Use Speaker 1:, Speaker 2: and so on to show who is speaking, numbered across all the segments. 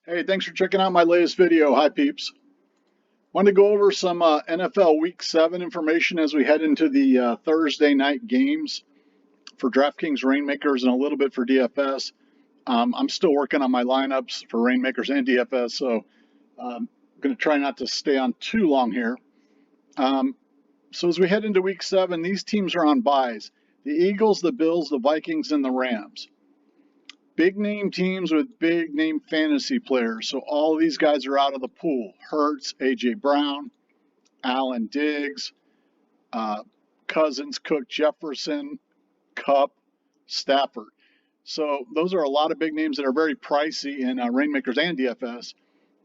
Speaker 1: Hey, thanks for checking out my latest video. Hi, peeps. Want to go over some NFL Week 7 information as we head into the Thursday night games for DraftKings ReignMakers and a little bit for DFS. I'm still working on my lineups for ReignMakers and DFS, so I'm going to try not to stay on too long here. So as we head into Week 7, these teams are on buys. The Eagles, the Bills, the Vikings, and the Rams. Big name teams with big name fantasy players. So all of these guys are out of the pool. Hurts, A.J. Brown, Allen Diggs, Cousins, Cook, Jefferson, Kupp, Stafford. So those are a lot of big names that are very pricey in ReignMakers and DFS.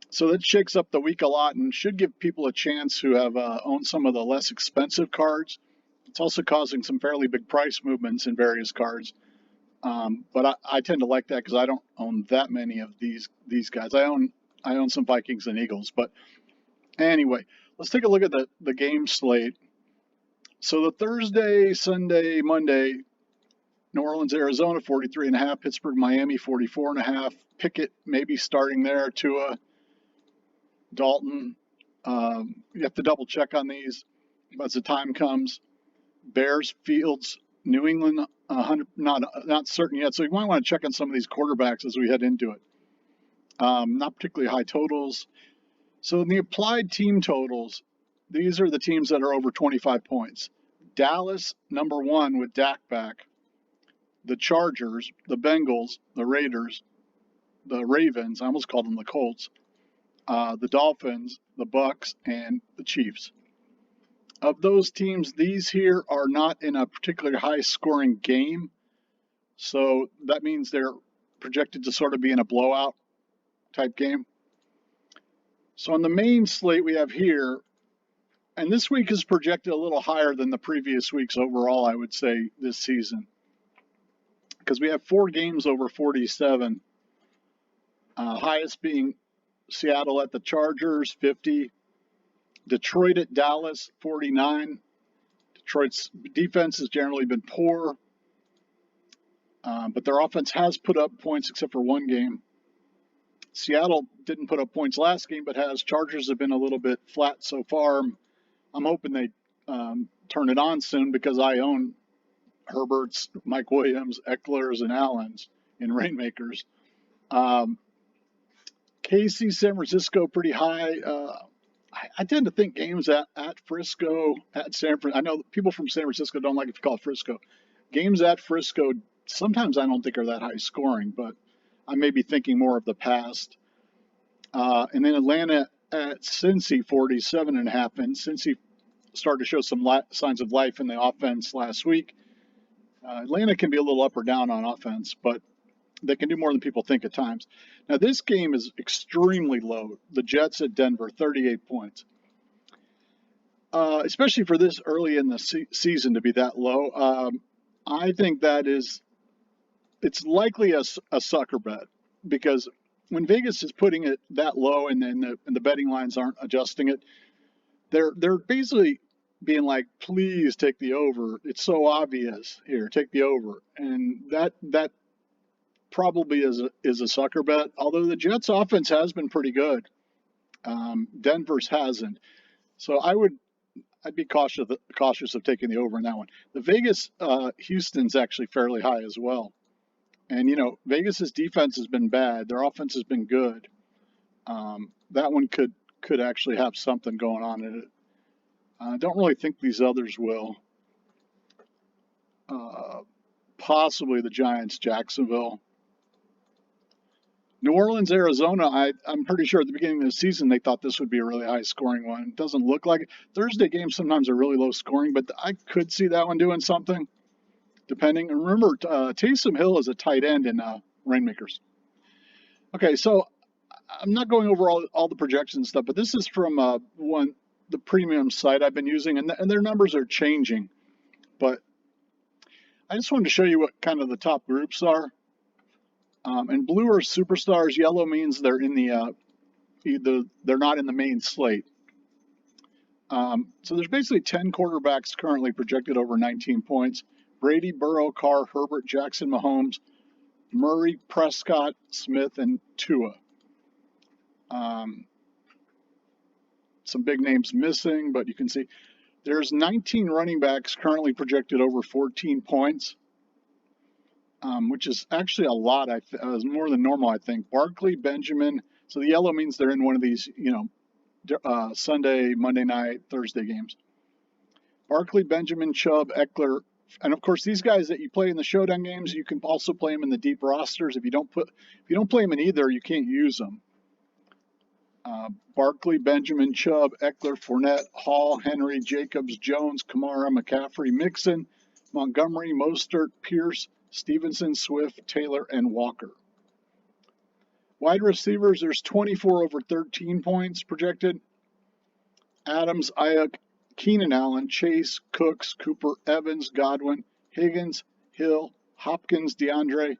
Speaker 1: So that shakes up the week a lot and should give people a chance who have owned some of the less expensive cards. It's also causing some fairly big price movements in various cards. But I tend to like that because I don't own that many of these guys. I own some Vikings and Eagles. But anyway, let's take a look at the game slate. So the Thursday, Sunday, Monday, New Orleans, Arizona, 43.5. Pittsburgh, Miami, 44.5. Pickett maybe starting there. Tua, Dalton. You have to double check on these as the time comes. Bears, Fields, New England, not certain yet. So you might want to check on some of these quarterbacks as we head into it. Not particularly high totals. So in the applied team totals, these are the teams that are over 25 points. Dallas, number 1 with Dak back. The Chargers, the Bengals, the Raiders, the Ravens, I almost called them the Colts, the Dolphins, the Bucks, and the Chiefs. Of those teams, these here are not in a particularly high-scoring game, so that means they're projected to sort of be in a blowout type game. So on the main slate we have here, and this week is projected a little higher than the previous weeks overall, I would say, this season, because we have 4 games over 47, highest being Seattle at the Chargers, 50. Detroit at Dallas, 49. Detroit's defense has generally been poor, but their offense has put up points except for one game. Seattle didn't put up points last game, but has. Chargers have been a little bit flat so far. I'm hoping they turn it on soon because I own Herberts, Mike Williams, Ecklers, and Allens in ReignMakers. KC, San Francisco, pretty high. I tend to think games at Frisco, at San Francisco. I know people from San Francisco don't like it if you call it Frisco. Games at Frisco, sometimes I don't think are that high scoring, but I may be thinking more of the past. And then Atlanta at Cincy, 47.5. And Cincy started to show some signs of life in the offense last week. Atlanta can be a little up or down on offense, but they can do more than people think at times. Now, this game is extremely low. The Jets at Denver, 38 points. Especially for this early in the season to be that low, I think it's likely a sucker bet because when Vegas is putting it that low and then the betting lines aren't adjusting it, they're basically being like, please take the over. It's so obvious here, take the over. And that probably is a sucker bet, although the Jets offense has been pretty good. Denver's hasn't. So I'd be cautious of taking the over in that one. The Vegas Houston's actually fairly high as well. And Vegas's defense has been bad. Their offense has been good. That one could actually have something going on in it. I don't really think these others will. Possibly the Giants, Jacksonville. New Orleans, Arizona, I'm pretty sure at the beginning of the season they thought this would be a really high-scoring one. It doesn't look like it. Thursday games sometimes are really low-scoring, but I could see that one doing something, depending. And remember, Taysom Hill is a tight end in ReignMakers. Okay, so I'm not going over all the projections stuff, but this is from the premium site I've been using, and their numbers are changing. But I just wanted to show you what kind of the top groups are. And blue are superstars. Yellow means they're in they're not in the main slate. So there's basically 10 quarterbacks currently projected over 19 points. Brady, Burrow, Carr, Herbert, Jackson, Mahomes, Murray, Prescott, Smith, and Tua. Some big names missing, but you can see there's 19 running backs currently projected over 14 points, which is actually a lot. More than normal, I think. Barkley, Benjamin. So the yellow means they're in one of these, Sunday, Monday night, Thursday games. Barkley, Benjamin, Chubb, Eckler, and of course these guys that you play in the showdown games, you can also play them in the deep rosters. If you don't play them in either, you can't use them. Barkley, Benjamin, Chubb, Eckler, Fournette, Hall, Henry, Jacobs, Jones, Kamara, McCaffrey, Mixon, Montgomery, Mostert, Pierce, Stevenson, Swift, Taylor, and Walker. Wide receivers, there's 24 over 13 points projected. Adams, Ayuk, Keenan Allen, Chase, Cooks, Cooper, Evans, Godwin, Higgins, Hill, Hopkins, DeAndre,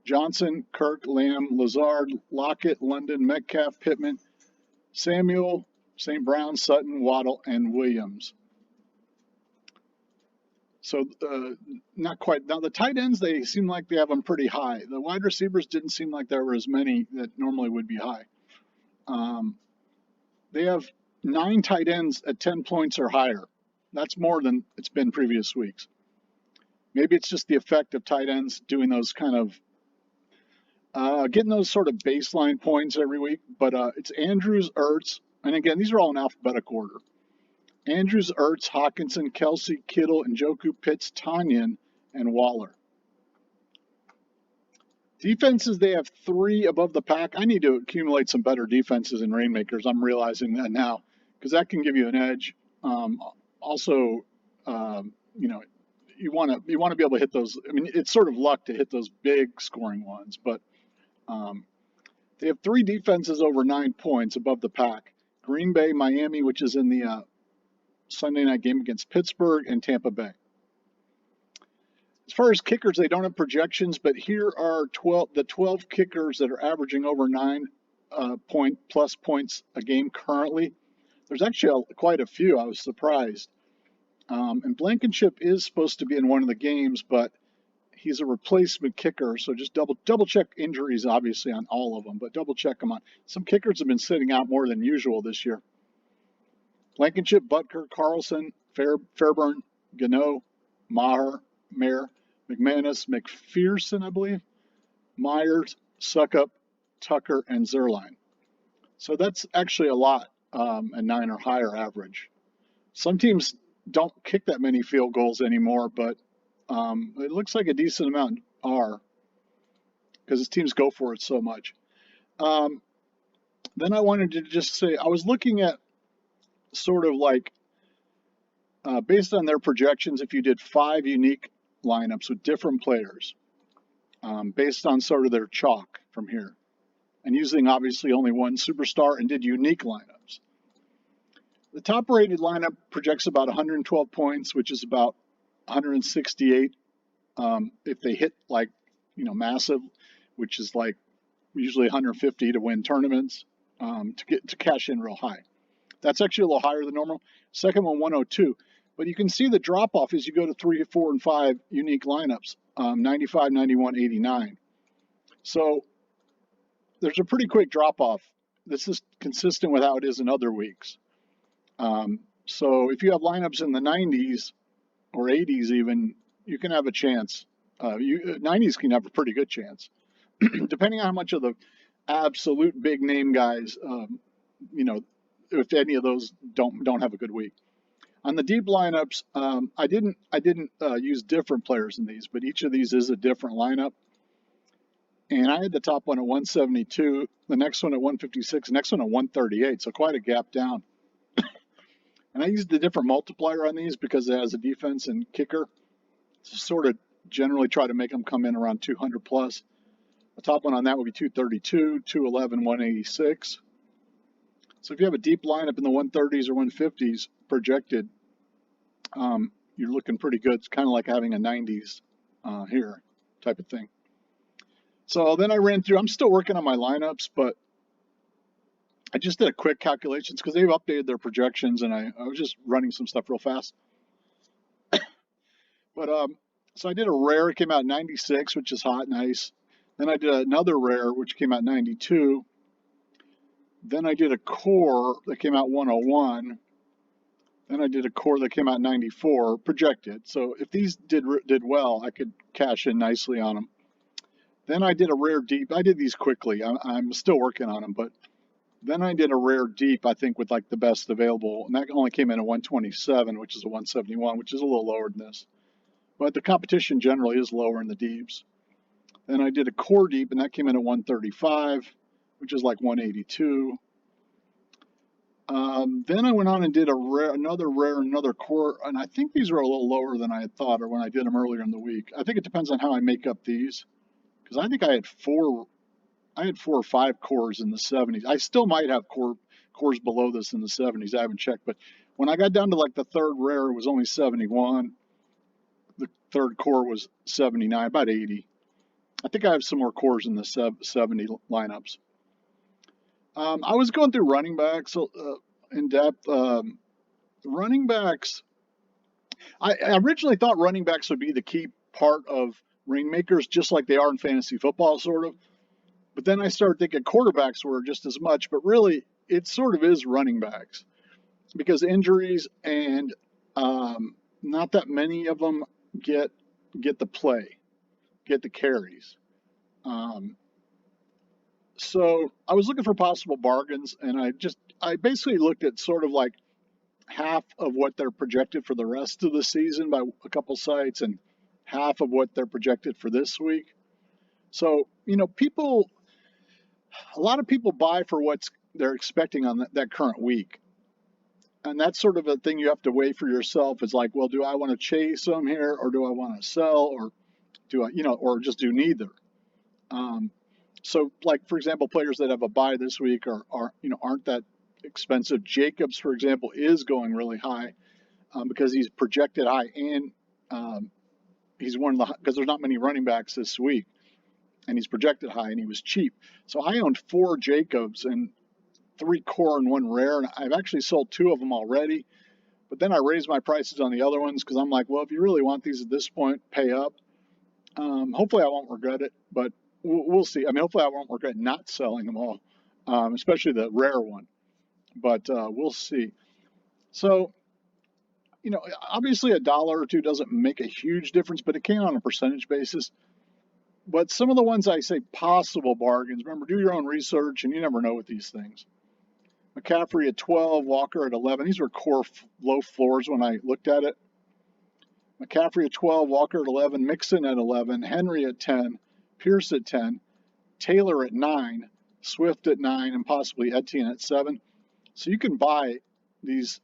Speaker 1: Johnson, Kirk, Lamb, Lazard, Lockett, London, Metcalf, Pittman, Samuel, St. Brown, Sutton, Waddle, and Williams. So not quite. Now the tight ends, they seem like they have them pretty high. The wide receivers didn't seem like there were as many that normally would be high. They have 9 tight ends at 10 points or higher. That's more than it's been previous weeks. Maybe it's just the effect of tight ends doing those kind of getting those sort of baseline points every week, but it's Andrews, Ertz, and again, these are all in alphabetical order. Andrews, Ertz, Hawkinson, Kelsey, Kittle, Njoku, Pitts, Tanyan, and Waller. Defenses, they have 3 above the pack. I need to accumulate some better defenses in ReignMakers. I'm realizing that now, because that can give you an edge. Also, you want to be able to hit those. I mean, it's sort of luck to hit those big scoring ones, but they have 3 defenses over 9 points above the pack. Green Bay, Miami, which is in the Sunday night game against Pittsburgh, and Tampa Bay. As far as kickers, they don't have projections, but here are the 12 kickers that are averaging over 9 plus points a game currently. There's actually quite a few. I was surprised. And Blankenship is supposed to be in one of the games, but he's a replacement kicker, so just double check injuries, obviously, on all of them, but double check them on. Some kickers have been sitting out more than usual this year. Blankenship, Butker, Carlson, Fairburn, Gano, Maher, Mayer, McManus, McPherson, I believe, Myers, Suckup, Tucker, and Zerline. So that's actually a lot, a 9 or higher average. Some teams don't kick that many field goals anymore, but it looks like a decent amount are, because teams go for it so much. Then I wanted to just say, I was looking at sort of like, based on their projections, if you did 5 unique lineups with different players, based on sort of their chalk from here, and using obviously only one superstar, and did unique lineups. The top rated lineup projects about 112 points, which is about 168 if they hit massive, which is like usually 150 to win tournaments, to cash in real high. That's actually a little higher than normal. Second one, 102. But you can see the drop off as you go to 3, 4, and 5 unique lineups, 95, 91, 89. So there's a pretty quick drop off. This is consistent with how it is in other weeks. So if you have lineups in the 90s or 80s even, you can have a chance. 90s can have a pretty good chance, depending on how much of the absolute big name guys, if any of those don't have a good week. On the deep lineups, I didn't use different players in these, but each of these is a different lineup. And I had the top one at 172, the next one at 156, the next one at 138, so quite a gap down. And I used the different multiplier on these because it has a defense and kicker to sort of generally try to make them come in around 200 plus. The top one on that would be 232, 211, 186. So if you have a deep lineup in the 130s or 150s projected, you're looking pretty good. It's kind of like having a 90s here type of thing. So then I ran through, I'm still working on my lineups, but I just did a quick calculations because they've updated their projections, and I was just running some stuff real fast. But so I did a rare, it came out 96, which is hot, nice. Then I did another rare, which came out 92. Then I did a core that came out 101. Then I did a core that came out 94 projected. So if these did well, I could cash in nicely on them. Then I did a rare deep. I did these quickly. I'm still working on them, but then I did a rare deep, I think, with like the best available, and that only came in at 127, which is a 171, which is a little lower than this. But the competition generally is lower in the deeps. Then I did a core deep, and that came in at 135, which is like 182. Then I went on and did another core, and I think these were a little lower than I had thought, or when I did them earlier in the week. I think it depends on how I make up these, because I think I had four or five cores in the 70s. I still might have cores below this in the 70s. I haven't checked, but when I got down to like the third rare, it was only 71. The third core was 79, about 80. I think I have some more cores in the 70 lineups. I was going through running backs in depth. Running backs, I originally thought running backs would be the key part of ReignMakers, just like they are in fantasy football, sort of. But then I started thinking quarterbacks were just as much, but really it sort of is running backs because injuries and not that many of them get the play, get the carries. So I was looking for possible bargains, and I basically looked at sort of like half of what they're projected for the rest of the season by a couple sites and half of what they're projected for this week. So, a lot of people buy for what they're expecting on that current week. And that's sort of a thing you have to weigh for yourself. Is like, well, do I want to chase them here, or do I want to sell, or do I, or just do neither? So, like for example, players that have a buy this week aren't that expensive. Jacobs, for example, is going really high because he's projected high, and he's one of the because there's not many running backs this week, and he's projected high, and he was cheap. So I owned 4 Jacobs and 3 core and 1 rare, and I've actually sold 2 of them already. But then I raised my prices on the other ones because I'm like, well, if you really want these at this point, pay up. Hopefully I won't regret it, but we'll see. I mean, hopefully I won't regret not selling them all, especially the rare one. But we'll see. So, obviously $1 or 2 doesn't make a huge difference, but it came on a percentage basis. But some of the ones I say possible bargains, remember, do your own research, and you never know with these things. McCaffrey at 12, Walker at 11. These were core low floors when I looked at it. McCaffrey at 12, Walker at 11, Mixon at 11, Henry at 10, Pierce at 10, Taylor at 9, Swift at 9, and possibly Etienne at 7. So you can buy these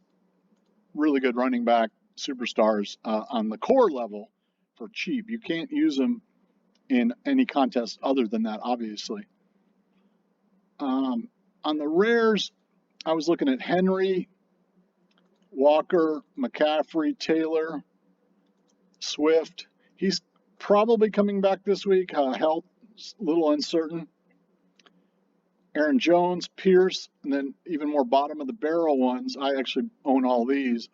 Speaker 1: really good running back superstars on the core level for cheap. You can't use them in any contest other than that, obviously. On the rares, I was looking at Henry, Walker, McCaffrey, Taylor, Swift. He's probably coming back this week. Health a little uncertain. Aaron Jones, Pierce, and then even more bottom of the barrel ones. I actually own all these.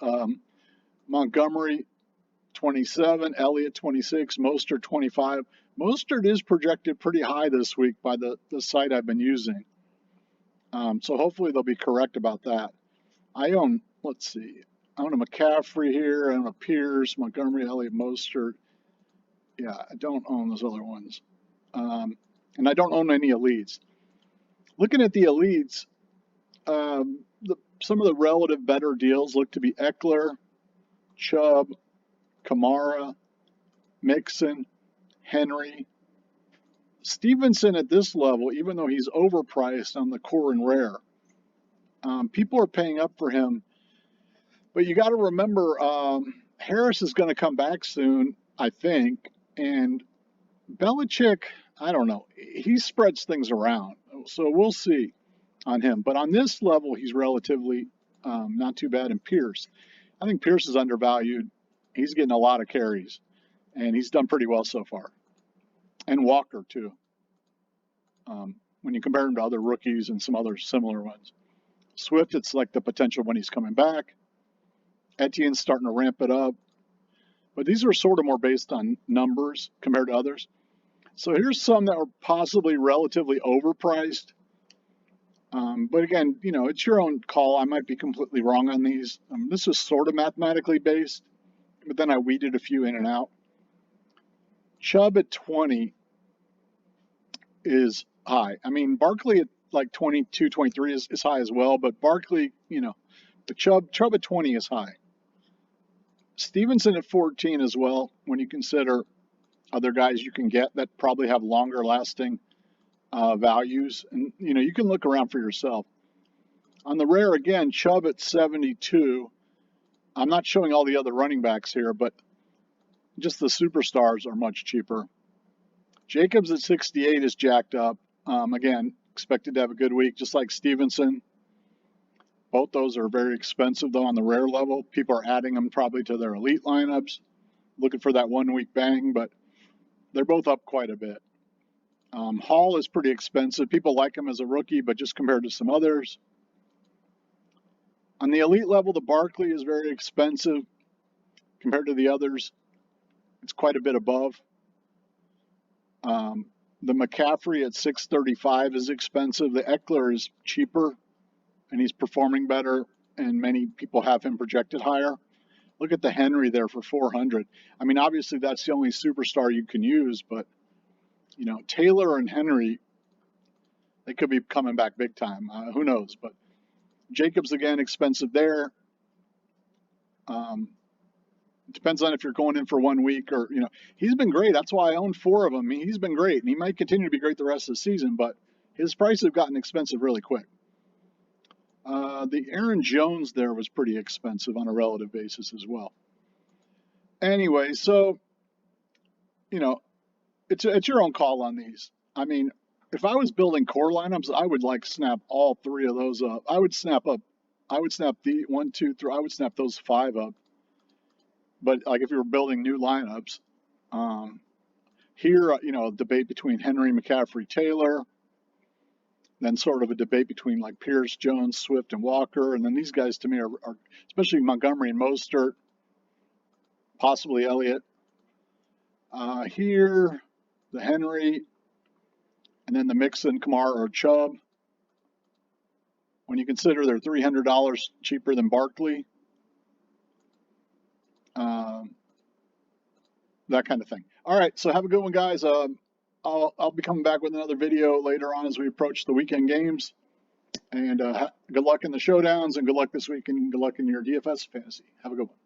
Speaker 1: Montgomery, 27, Elliott, 26, Mostert, 25. Mostert is projected pretty high this week by the site I've been using. So hopefully they'll be correct about that. I own a McCaffrey here, I own a Pierce, Montgomery, Elliott, Mostert. Yeah, I don't own those other ones. And I don't own any elites. Looking at the elites, some of the relative better deals look to be Eckler, Chubb, Kamara, Mixon, Henry. Stevenson at this level, even though he's overpriced on the core and rare, people are paying up for him. But you got to remember, Harris is going to come back soon, I think, and Belichick, I don't know, he spreads things around, so we'll see on him. But on this level, he's relatively not too bad. And Pierce, I think Pierce is undervalued. He's getting a lot of carries, and he's done pretty well so far. And Walker, too, when you compare him to other rookies and some other similar ones. Swift, it's like the potential when he's coming back. Etienne's starting to ramp it up. But these are sort of more based on numbers compared to others. So here's some that are possibly relatively overpriced. But again, you know, it's your own call. I might be completely wrong on these. This is sort of mathematically based, but then I weeded a few in and out. Chubb at 20 is high. I mean, Barkley at like 22, 23 is high as well, but Barkley, you know, the Chubb at 20 is high. Stevenson at 14 as well, when you consider other guys you can get that probably have longer lasting values. And, you know, you can look around for yourself. On the rare, again, Chubb at 72. I'm not showing all the other running backs here, but just the superstars are much cheaper. Jacobs at 68 is jacked up. Again, expected to have a good week, just like Stevenson. Both those are very expensive, though, on the rare level. People are adding them probably to their elite lineups, looking for that 1 week bang, but they're both up quite a bit. Hall is pretty expensive. People like him as a rookie, but just compared to some others. On the elite level, the Barkley is very expensive compared to the others. It's quite a bit above. The McCaffrey at 635 is expensive. The Eckler is cheaper, and he's performing better, and many people have him projected higher. Look at the Henry there for 400. I mean, obviously that's the only superstar you can use, but you know, Taylor and Henry, they could be coming back big time. Who knows? But Jacobs again, expensive there. It depends on if you're going in for 1 week or, you know, he's been great. That's why I own 4 of them. I mean, he's been great, and he might continue to be great the rest of the season, but his prices have gotten expensive really quick. The Aaron Jones there was pretty expensive on a relative basis as well. Anyway, so, you know, it's your own call on these. I mean, if I was building core lineups, I would like snap all 3 of those up. I would snap the 1, 2, 3. I would snap those 5 up. But like if you were building new lineups, here, you know, a debate between Henry, McCaffrey, Taylor, then sort of a debate between like Pierce, Jones, Swift, and Walker. And then these guys to me are especially Montgomery and Mostert, possibly Elliott. Here, the Henry, and then the Mixon, Kamara, or Chubb. When you consider they're $300 cheaper than Barkley, that kind of thing. All right, so have a good one, guys. I'll be coming back with another video later on as we approach the weekend games. And good luck in the showdowns, and good luck this week, and good luck in your DFS fantasy. Have a good one.